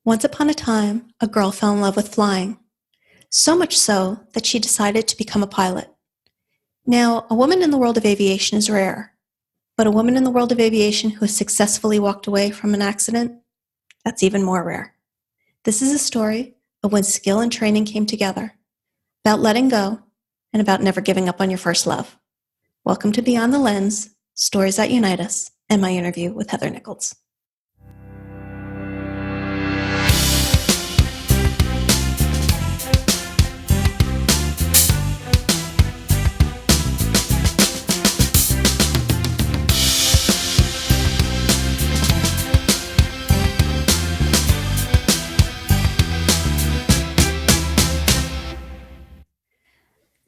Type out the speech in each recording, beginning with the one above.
Once upon a time, a girl fell in love with flying, so much so that she decided to become a pilot. Now, a woman in the world of aviation is rare, but a woman in the world of aviation who has successfully walked away from an accident, that's even more rare. This is a story of when skill and training came together, about letting go, and about never giving up on your first love. Welcome to Beyond the Lens, Stories That Unite Us, and my interview with Heather Nicholds.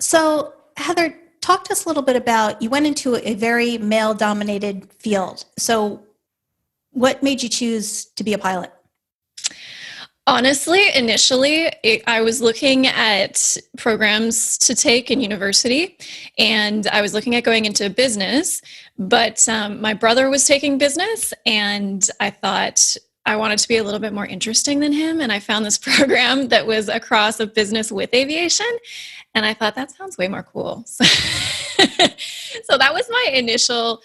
So, Heather, talk to us a little bit about, you went into a very male-dominated field. So what made you choose to be a pilot? Honestly, initially, I was looking at programs to take in university, and I was looking at going into business, but my brother was taking business, and I thought I wanted to be a little bit more interesting than him, and I found this program that was a cross of business with aviation, and I thought, that sounds way more cool. So that was my initial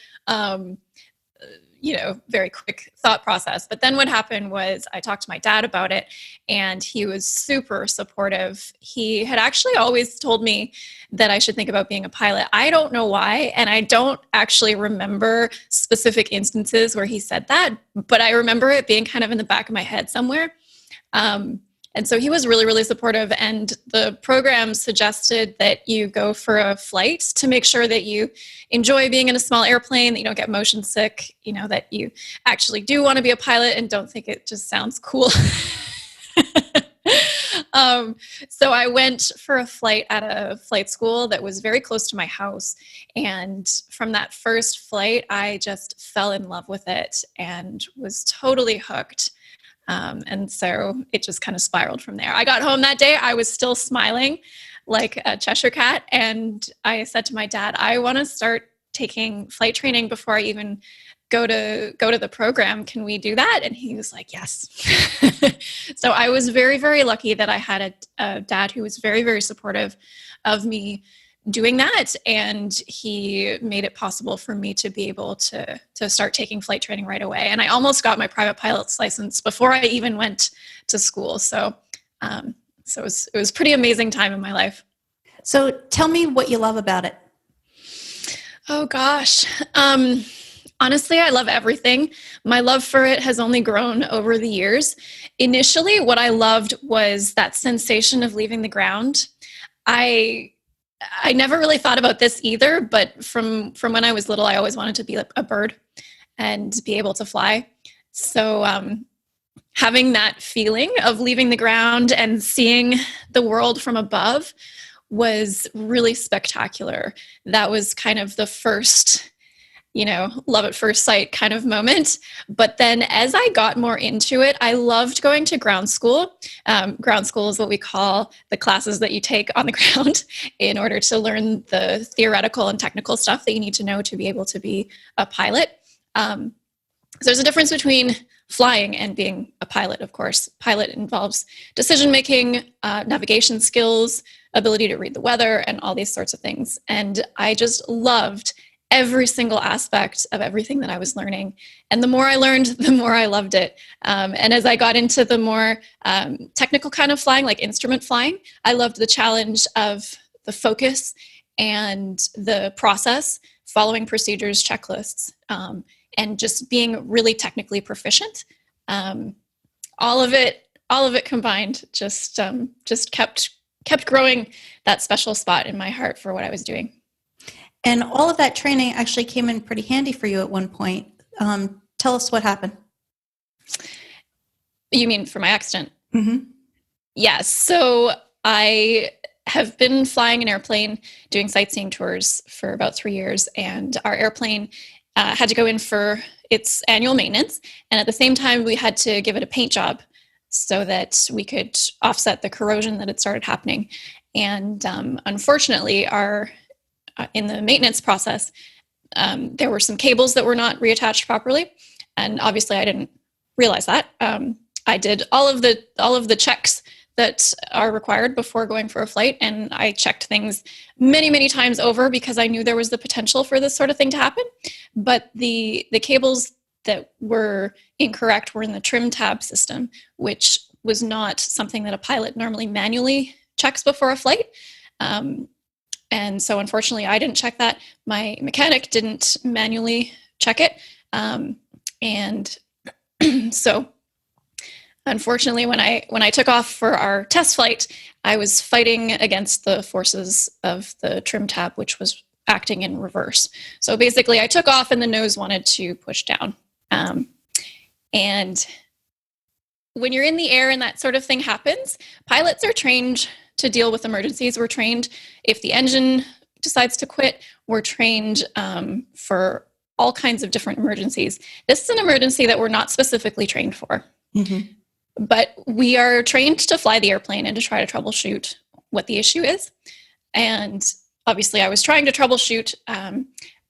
very quick thought process. But then what happened was I talked to my dad about it, and he was super supportive. He had actually always told me that I should think about being a pilot. I don't know why, and I don't actually remember specific instances where he said that, but I remember it being kind of in the back of my head somewhere. And so he was really, really supportive, and the program suggested that you go for a flight to make sure that you enjoy being in a small airplane, that you don't get motion sick, that you actually do want to be a pilot and don't think it just sounds cool. So I went for a flight at a flight school that was very close to my house. And from that first flight, I just fell in love with it and was totally hooked. And so it just kind of spiraled from there. I got home that day. I was still smiling like a Cheshire cat. And I said to my dad, I want to start taking flight training before I even go to the program. Can we do that? And he was like, yes. So I was very, very lucky that I had a dad who was very, very supportive of me doing that, and he made it possible for me to be able to start taking flight training right away. And I almost got my private pilot's license before I even went to school. So it was pretty amazing time in my life. So tell me what you love about it. Oh gosh. Honestly, I love everything. My love for it has only grown over the years. Initially, what I loved was that sensation of leaving the ground. I never really thought about this either, but from when I was little, I always wanted to be a bird and be able to fly. So having that feeling of leaving the ground and seeing the world from above was really spectacular. That was kind of the first, love at first sight kind of moment. But then as I got more into it, I loved going to ground school. Ground school is what we call the classes that you take on the ground in order to learn the theoretical and technical stuff that you need to know to be able to be a pilot. So there's a difference between flying and being a pilot, of course. Pilot involves decision-making, navigation skills, ability to read the weather, and all these sorts of things. And I just loved every single aspect of everything that I was learning. And the more I learned, the more I loved it. And as I got into the more technical kind of flying, like instrument flying, I loved the challenge of the focus and the process, following procedures, checklists, and just being really technically proficient. All of it combined just kept growing that special spot in my heart for what I was doing. And all of that training actually came in pretty handy for you at one point. Tell us what happened. You mean for my accident? Mm-hmm. Yes. So I have been flying an airplane, doing sightseeing tours for about 3 years, and our airplane had to go in for its annual maintenance. And at the same time, we had to give it a paint job so that we could offset the corrosion that had started happening. And unfortunately, in the maintenance process, there were some cables that were not reattached properly. And obviously I didn't realize that. I did all of the checks that are required before going for a flight, and I checked things many, many times over because I knew there was the potential for this sort of thing to happen. But the cables that were incorrect were in the trim tab system, which was not something that a pilot normally manually checks before a flight. And so unfortunately, I didn't check that. My mechanic didn't manually check it. And so unfortunately, when I took off for our test flight, I was fighting against the forces of the trim tab, which was acting in reverse. So basically, I took off and the nose wanted to push down. And when you're in the air and that sort of thing happens, pilots are trained to deal with emergencies. We're trained if the engine decides to quit. We're trained for all kinds of different emergencies. This is an emergency that we're not specifically trained for. Mm-hmm. But we are trained to fly the airplane and to try to troubleshoot what the issue is. And obviously I was trying to troubleshoot,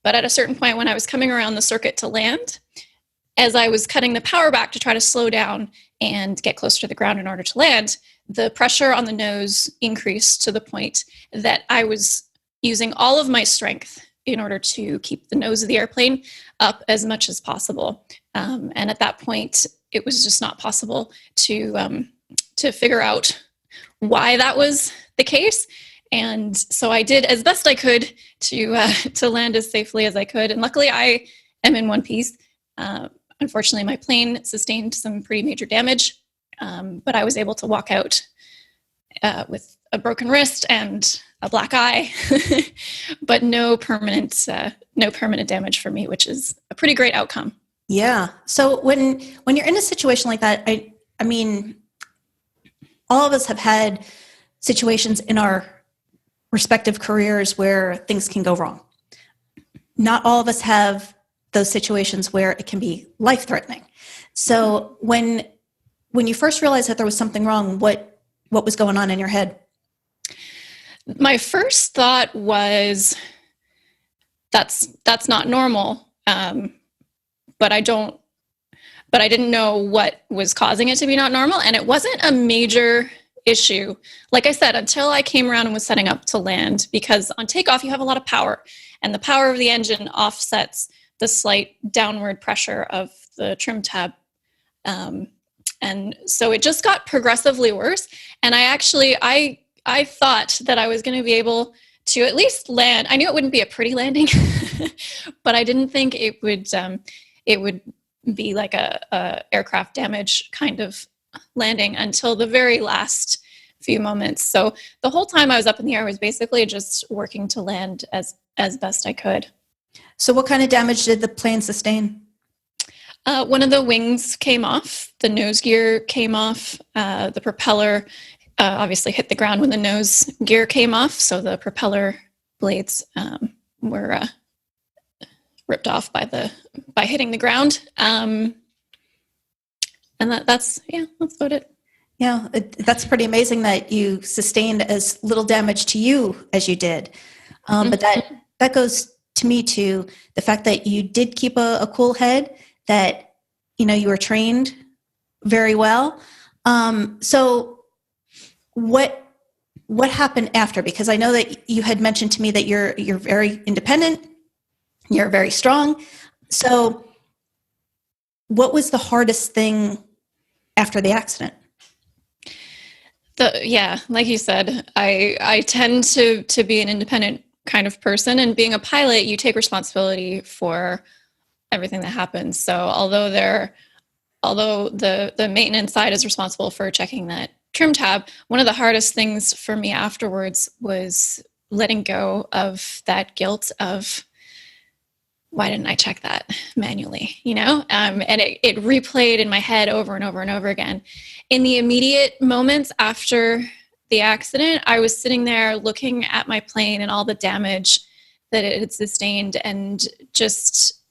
but at a certain point when I was coming around the circuit to land, as I was cutting the power back to try to slow down and get closer to the ground in order to land, the pressure on the nose increased to the point that I was using all of my strength in order to keep the nose of the airplane up as much as possible. And at that point, it was just not possible to figure out why that was the case. And so I did as best I could to land as safely as I could. And luckily, I am in one piece. Unfortunately, my plane sustained some pretty major damage, but I was able to walk out with a broken wrist and a black eye, but no permanent damage for me, which is a pretty great outcome. Yeah. So when you're in a situation like that, I mean, all of us have had situations in our respective careers where things can go wrong. Not all of us have those situations where it can be life-threatening. So when you first realized that there was something wrong, what was going on in your head? My first thought was, that's not normal. But I didn't know what was causing it to be not normal. And it wasn't a major issue, like I said, until I came around and was setting up to land, because on takeoff, you have a lot of power, and the power of the engine offsets the slight downward pressure of the trim tab. And so it just got progressively worse. And I thought that I was going to be able to at least land. I knew it wouldn't be a pretty landing, but I didn't think it would be like a aircraft damage kind of landing until the very last few moments. So the whole time I was up in the air, I was basically just working to land as best I could. So what kind of damage did the plane sustain? One of the wings came off, the nose gear came off, the propeller obviously hit the ground when the nose gear came off, so the propeller blades were ripped off by hitting the ground. And that's about it. Yeah, that's pretty amazing that you sustained as little damage to you as you did. But that goes to me to the fact that you did keep a cool head, that, you were trained very well. So what happened after? Because I know that you had mentioned to me that you're very independent, you're very strong. So what was the hardest thing after the accident? Like you said, I tend to be an independent kind of person, and being a pilot, you take responsibility for everything that happens. So although the maintenance side is responsible for checking that trim tab, one of the hardest things for me afterwards was letting go of that guilt of, why didn't I check that manually, and it replayed in my head over and over and over again. In the immediate moments after the accident, I was sitting there looking at my plane and all the damage that it had sustained, and just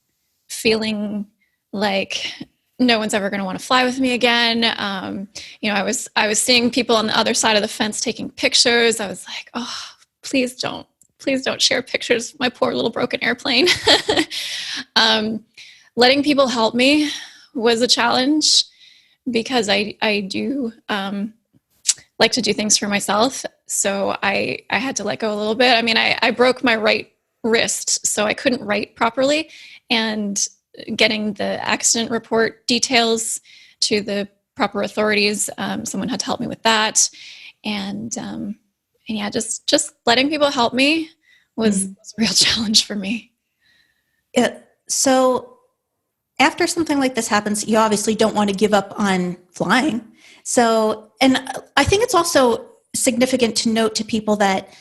feeling like no one's ever going to want to fly with me again. I was seeing people on the other side of the fence taking pictures. I was like, oh, please don't share pictures of my poor little broken airplane. Letting people help me was a challenge. because I do like to do things for myself. So I had to let go a little bit. I mean, I broke my right wrist, so I couldn't write properly. And getting the accident report details to the proper authorities, someone had to help me with that. And yeah, just letting people help me was a real challenge for me. Yeah. So after something like this happens, you obviously don't want to give up on flying. So, and I think it's also significant to note to people that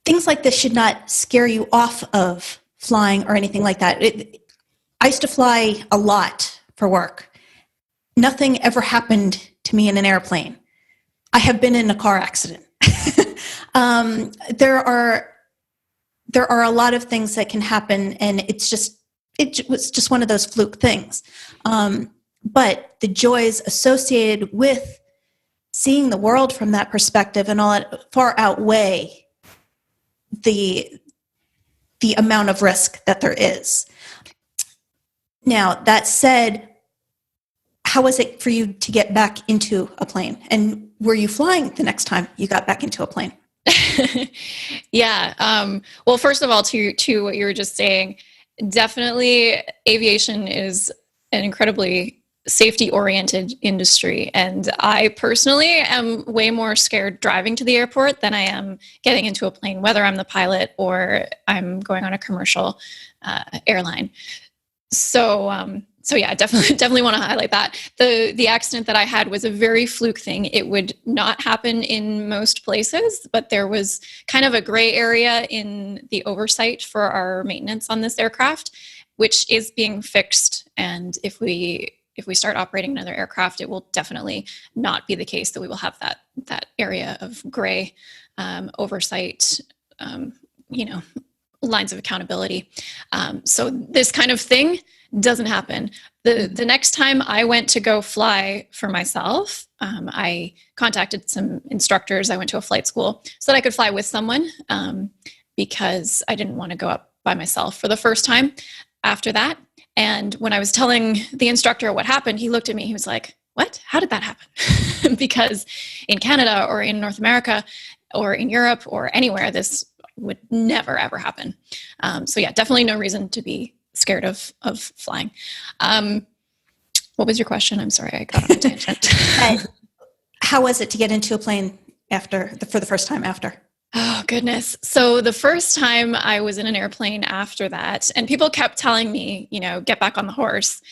things like this should not scare you off of flying or anything like that. I used to fly a lot for work. Nothing ever happened to me in an airplane. I have been in a car accident. There are a lot of things that can happen, and it was just one of those fluke things. But the joys associated with seeing the world from that perspective and all that far outweigh the amount of risk that there is. Now, that said, how was it for you to get back into a plane? And were you flying the next time you got back into a plane? Yeah. Well, first of all, to what you were just saying, definitely aviation is an incredibly safety oriented industry. And I personally am way more scared driving to the airport than I am getting into a plane, whether I'm the pilot or I'm going on a commercial airline. So yeah, definitely want to highlight that. The accident that I had was a very fluke thing. It would not happen in most places, but there was kind of a gray area in the oversight for our maintenance on this aircraft, which is being fixed. And if we start operating another aircraft, it will definitely not be the case that we will have that area of gray oversight, lines of accountability. So this kind of thing doesn't happen. The next time I went to go fly for myself, I contacted some instructors. I went to a flight school so that I could fly with someone because I didn't want to go up by myself for the first time after that. And when I was telling the instructor what happened, he looked at me. He was like, "What? How did that happen?" Because in Canada or in North America or in Europe or anywhere, this would never, ever happen. So yeah, definitely no reason to be scared of flying. What was your question? I'm sorry, I got on a tangent. How was it to get into a plane for the first time after? Oh, goodness. So the first time I was in an airplane after that, and people kept telling me, get back on the horse,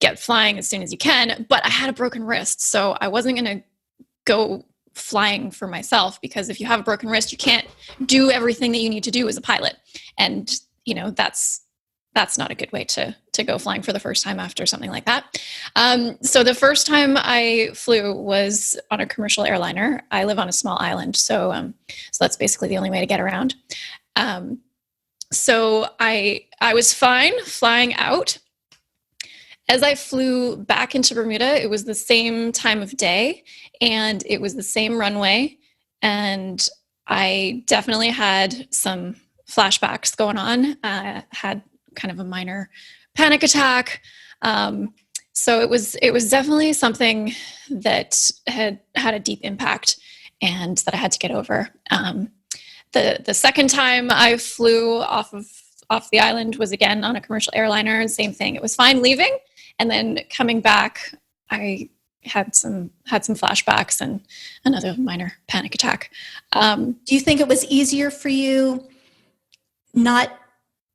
get flying as soon as you can, but I had a broken wrist. So I wasn't going to go flying for myself, because if you have a broken wrist, you can't do everything that you need to do as a pilot. And, that's not a good way to go flying for the first time after something like that. So the first time I flew was on a commercial airliner. I live on a small island, so that's basically the only way to get around. So I was fine flying out. As I flew back into Bermuda, it was the same time of day and it was the same runway. And I definitely had some flashbacks going on. Had kind of a minor panic attack. So it was definitely something that had a deep impact and that I had to get over. The second time I flew off the island was again on a commercial airliner, and same thing. It was fine leaving, and then coming back, I had some flashbacks and another minor panic attack. Do you think it was easier for you not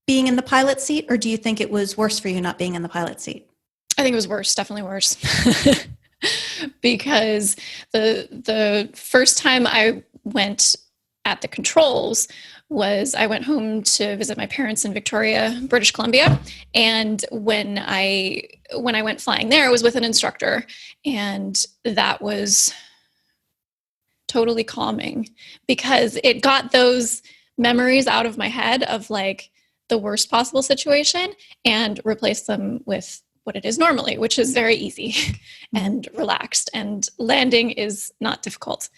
being in the pilot seat, or do you think it was worse for you not being in the pilot seat? I think it was worse, definitely worse. Because the first time I went at the controls was I went home to visit my parents in Victoria, British Columbia. And when I went flying there, I was with an instructor, and that was totally calming because it got those memories out of my head of like the worst possible situation and replaced them with what it is normally, which is very easy and relaxed. And landing is not difficult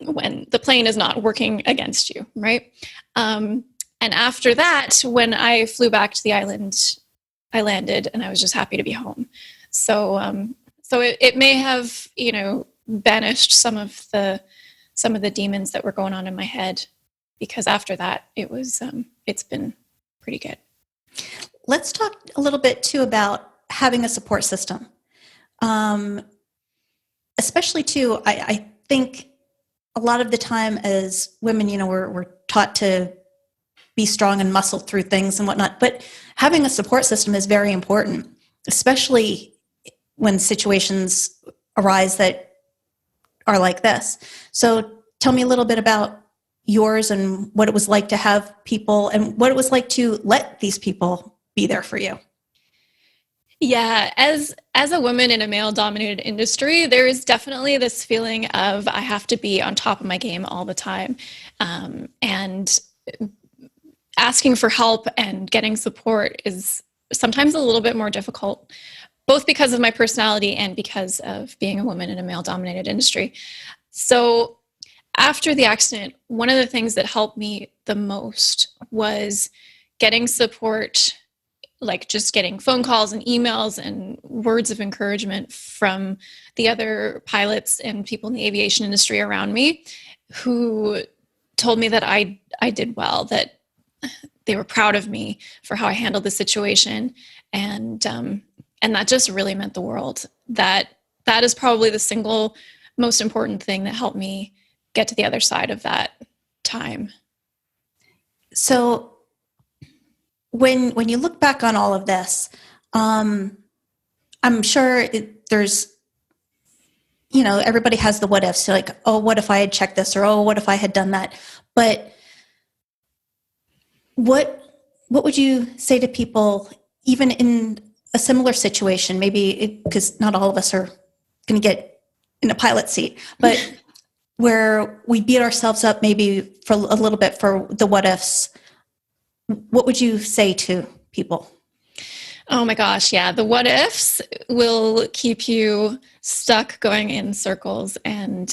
when the plane is not working against you, right? And after that, when I flew back to the island, I landed and I was just happy to be home. So So it may have, banished some of the demons that were going on in my head, because after that it's been pretty good. Let's talk a little bit too about having a support system. Especially too, I think a lot of the time as women, we're taught to be strong and muscle through things and whatnot, but having a support system is very important, especially when situations arise that are like this. So tell me a little bit about yours and what it was like to have people and what it was like to let these people be there for you. Yeah, as a woman in a male-dominated industry, there is definitely this feeling of I have to be on top of my game all the time, and asking for help and getting support is sometimes a little bit more difficult, both because of my personality and because of being a woman in a male-dominated industry. So after the accident, one of the things that helped me the most was getting support, like just getting phone calls and emails and words of encouragement from the other pilots and people in the aviation industry around me, who told me that I did well, that they were proud of me for how I handled the situation. And that just really meant the world. That is probably the single most important thing that helped me get to the other side of that time. So when you look back on all of this, I'm sure there's, everybody has the what ifs. So like, oh, what if I had checked this, or oh, what if I had done that? But what would you say to people, even in a similar situation? Maybe because not all of us are going to get in a pilot seat, but where we beat ourselves up maybe for a little bit for the what ifs. What would you say to people? Oh my gosh, yeah. The what ifs will keep you stuck going in circles. And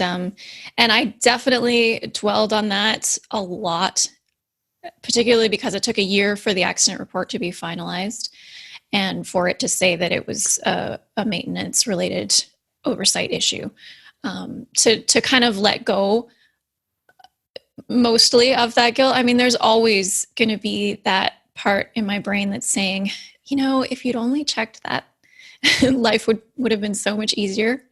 I definitely dwelled on that a lot, particularly because it took a year for the accident report to be finalized and for it to say that it was a maintenance related oversight issue. To kind of let go mostly of that guilt. I mean, there's always going to be that part in my brain that's saying, if you'd only checked that, life would have been so much easier.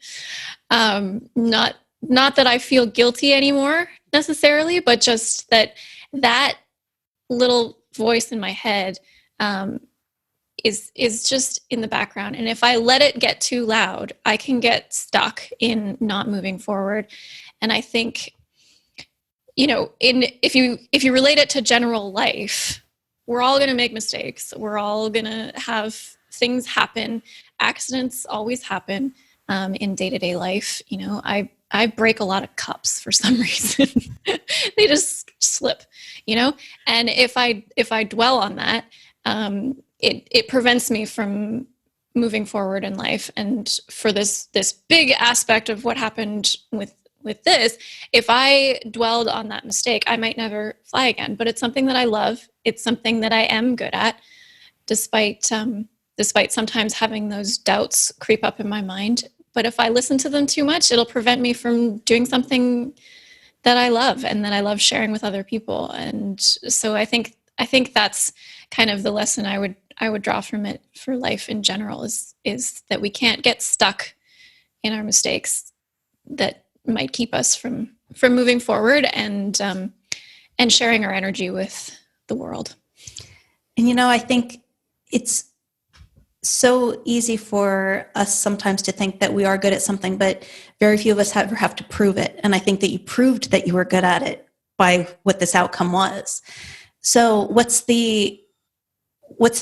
Not that I feel guilty anymore necessarily, but just that little voice in my head is just in the background. And if I let it get too loud, I can get stuck in not moving forward. And I think, if you relate it to general life, we're all going to make mistakes. We're all going to have things happen. Accidents always happen in day-to-day life. I break a lot of cups for some reason. They just slip, and if I dwell on that, it prevents me from moving forward in life. And for this big aspect of what happened with this, if I dwelled on that mistake, I might never fly again. But it's something that I love. It's something that I am good at, despite sometimes having those doubts creep up in my mind. But if I listen to them too much, it'll prevent me from doing something that I love and that I love sharing with other people. And so I think that's kind of the lesson I would draw from it for life in general, is that we can't get stuck in our mistakes that might keep us from moving forward and sharing our energy with the world. And I think it's so easy for us sometimes to think that we are good at something, but very few of us ever have to prove it. And I think that you proved that you were good at it by what this outcome was. So what's the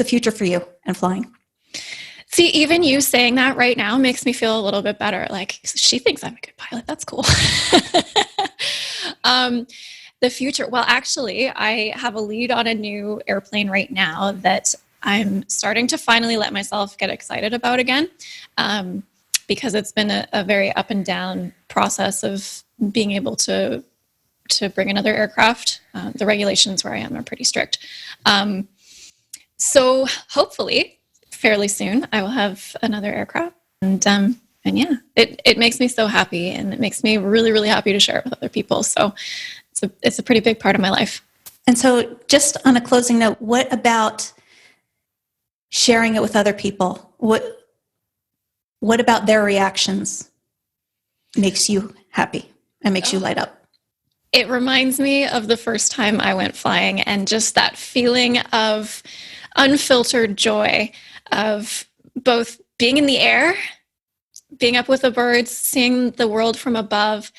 future for you in flying? See, even you saying that right now makes me feel a little bit better. Like, she thinks I'm a good pilot. That's cool. The future. Well, actually, I have a lead on a new airplane right now that I'm starting to finally let myself get excited about again, because it's been a very up and down process of being able to bring another aircraft. The regulations where I am are pretty strict. So hopefully fairly soon I will have another aircraft, and And yeah, it makes me so happy, and it makes me really, really happy to share it with other people. So it's a pretty big part of my life. And so just on a closing note, what about sharing it with other people? What about their reactions makes you happy and makes you light up? It reminds me of the first time I went flying, and just that feeling of unfiltered joy of both being in the air, being up with the birds, seeing the world from above,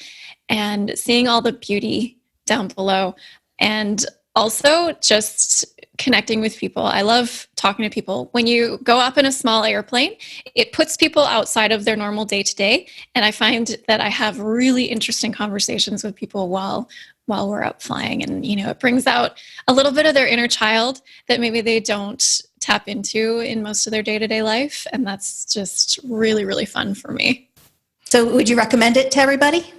and seeing all the beauty down below. And also just connecting with people. I love talking to people. When you go up in a small airplane, it puts people outside of their normal day to day. And I find that I have really interesting conversations with people while we're up flying. And, it brings out a little bit of their inner child that maybe they don't tap into in most of their day-to-day life. And that's just really, really fun for me. So would you recommend it to everybody?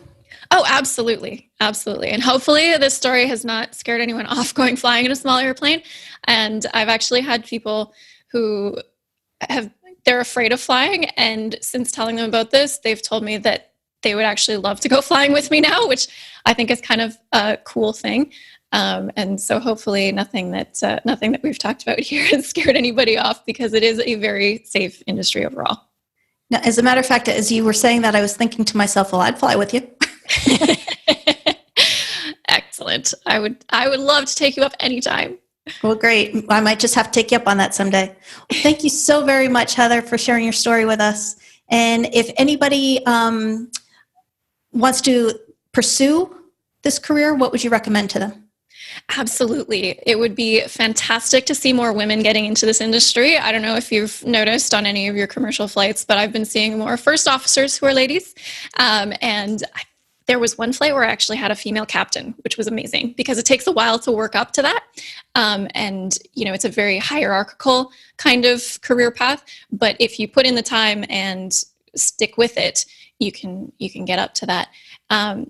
Oh, absolutely. Absolutely. And hopefully this story has not scared anyone off going flying in a small airplane. And I've actually had people who they're afraid of flying. And since telling them about this, they've told me that they would actually love to go flying with me now, which I think is kind of a cool thing. And so hopefully nothing that we've talked about here has scared anybody off, because it is a very safe industry overall. Now, as a matter of fact, as you were saying that, I was thinking to myself, well, I'd fly with you. Excellent. I would love to take you up anytime. Well, great. I might just have to take you up on that someday. Well, thank you so very much, Heather, for sharing your story with us. And if anybody wants to pursue this career, what would you recommend to them? Absolutely. It would be fantastic to see more women getting into this industry. I don't know if you've noticed on any of your commercial flights, but I've been seeing more first officers who are ladies. There was one flight where I actually had a female captain, which was amazing, because it takes a while to work up to that. It's a very hierarchical kind of career path. But if you put in the time and stick with it, you can get up to that.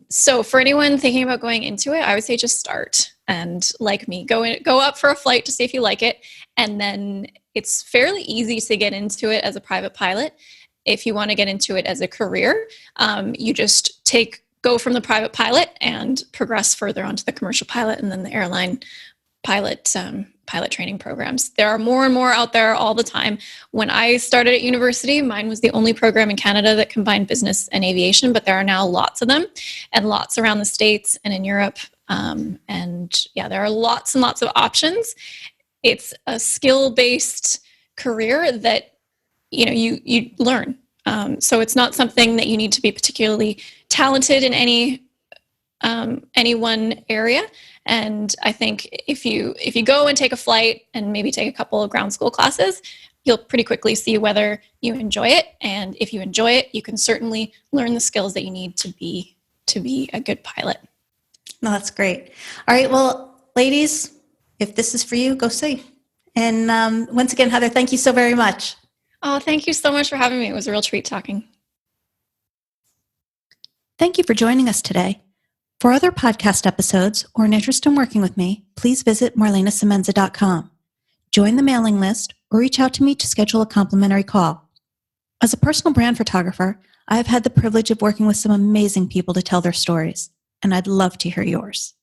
So for anyone thinking about going into it, I would say just start. And like me, go up for a flight to see if you like it. And then it's fairly easy to get into it as a private pilot. If you want to get into it as a career, you just go from the private pilot and progress further onto the commercial pilot and then the airline pilot training programs. There are more and more out there all the time. When I started at university, mine was the only program in Canada that combined business and aviation, but there are now lots of them, and lots around the States and in Europe. There are lots and lots of options. It's a skill-based career that you learn. So it's not something that you need to be particularly talented in any one area. And I think if you go and take a flight and maybe take a couple of ground school classes, you'll pretty quickly see whether you enjoy it. And if you enjoy it, you can certainly learn the skills that you need to be a good pilot. No, that's great. All right. Well, ladies, if this is for you, go see. And once again, Heather, thank you so very much. Oh, thank you so much for having me. It was a real treat talking. Thank you for joining us today. For other podcast episodes or an interest in working with me, please visit marlenasemenza.com. Join the mailing list or reach out to me to schedule a complimentary call. As a personal brand photographer, I have had the privilege of working with some amazing people to tell their stories, and I'd love to hear yours.